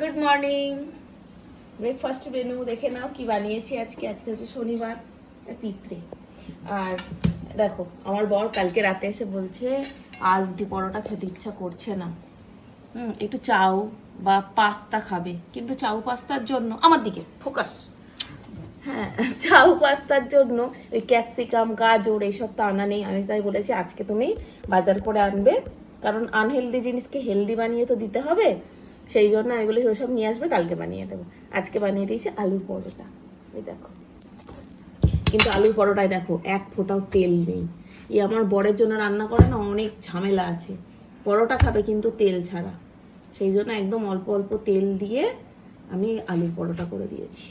Good morning. Breakfast menu দেখে নাও কি বানিয়েছি আজকে। হচ্ছে শনিবার, পিঁপড়ে। আর দেখো আমার বর কালকে রাতে এসে বলছে আর রুটি পরোটা খেতে ইচ্ছা করছে না, একটু চাউ বা পাস্তা খাবে। কিন্তু চাউ পাস্তার জন্য আমার দিকে ফোকাস, হ্যাঁ, চাউ পাস্তার জন্য ওই ক্যাপসিকাম গাজর এইসব তো আনা নেই। আমি তাই বলেছি আজকে তুমি বাজার করে আনবে, কারণ আনহেলদি জিনিসকে হেলদি বানিয়ে তো দিতে হবে। সেই জন্য আমি বলি ওসব নিয়ে আসবে, কালকে বানিয়ে দেবো। আজকে বানিয়ে দিয়েছি আলুর পরোটা। এই দেখো, কিন্তু আলুর পরোটায় দেখো এক ফোঁটাও তেল নেই। আমার বরের জন্য রান্না করে না, অনেক ঝামেলা আছে। পরোটা খাবে কিন্তু তেল ছাড়া, সেই জন্য একদম অল্প অল্প তেল দিয়ে আমি আলুর পরোটা করে দিয়েছি।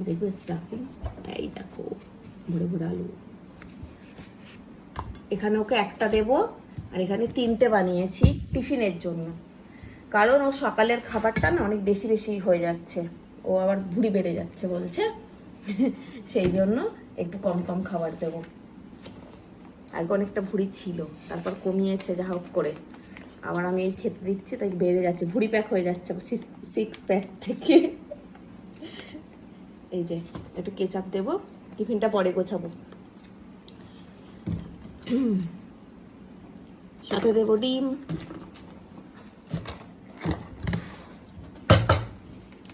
দেখো স্টাফিং, এই দেখো ভরে ভরে আলু। এখানে ওকে একটা দেবো, আর এখানে 3টে বানিয়েছি টিফিনের জন্য, কারণ ও সকালের খাবারটা না অনেক বেশি বেশি হয়ে যাচ্ছে, ও আবার ভুঁড়ি বেড়ে যাচ্ছে বলছে। সেই জন্য একটু কম কম খাবার দেবো। আগে অনেকটা ভুঁড়ি ছিল, তারপর কমিয়েছে যা হোক করে, আবার আমি এই খেতে দিচ্ছি তাই বেড়ে যাচ্ছে, ভুঁড়ি প্যাক হয়ে যাচ্ছে 6 প্যাক থেকে। এই যে একটু কেচাপ দেবো, টিফিনটা পরে গোছাবো। সাথে দেবো ডিম।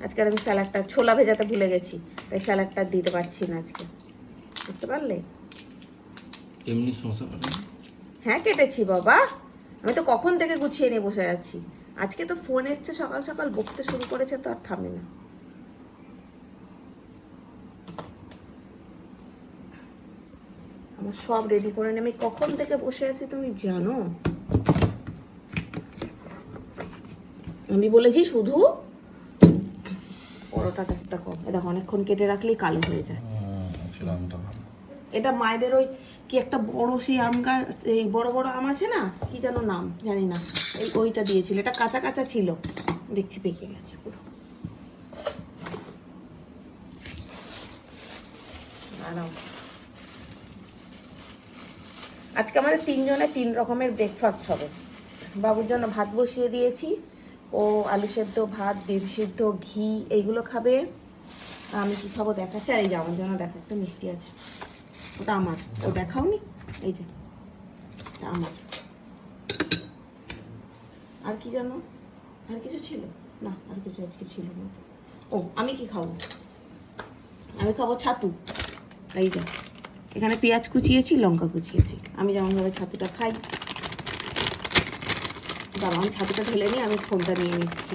আজকে আমি স্যালাডটা ছোলা ভেজাতে ভুলে গেছি, তাই স্যালাডটা দিতে পারছি না আজকে, বুঝতে পারলে? এমনি সমস্যা করে? হ্যাঁ কেটেছি বাবা, আমি তো কখন থেকে গুছিয়ে নিয়ে বসে আছি। আজকে তো ফোন এসছে সকাল সকাল, বকতে শুরু করেছে তো আর থামে না। আমার সব রেডি করে নিয়ে আমি কখন থেকে বসে আছি তুমি জানো? আমি বলেছি শুধু পরোটাটা একটা কম। দেখো অনেকক্ষণ কেটে রাখলেই কালো হয়ে যায়। এটা মায়েদের ওই কি একটা বড় সেই আম গাছ, এই বড় বড় আম আছে না, কি যেন নাম জানি না, এই ওইটা দিয়েছিল। এটা কাঁচা কাঁচা ছিল, দেখছি পেকে গেছে পুরো। আজকে আমাদের 3 জনের 3 রকমের ব্রেকফাস্ট হবে। বাবুর জন্য ভাত বসিয়ে দিয়েছি, ও আলু সেদ্ধ ভাত, ডিম সিদ্ধ, ঘি এইগুলো খাবে। আমি কি খাবো দেখাচ্ছি। আর এই যে আমার জন্য দেখো একটা মিষ্টি আছে, ওটা আমার, ও দেখাওনি, এই যে আমার। আর কি জানো, আর কিছু ছিল না, আর কিছু আজকে ছিল না। ও আমি কি খাবো, আমি খাবো ছাতু। এই যে এখানে পেঁয়াজ কুচিয়েছি, লঙ্কা কুচিয়েছি, আমি যেমনভাবে ছাতুটা খাই। দাঁড়াও আমি ছাতুটা ঢেলে নিই, আমি ফোনটা নিয়ে নিচ্ছি।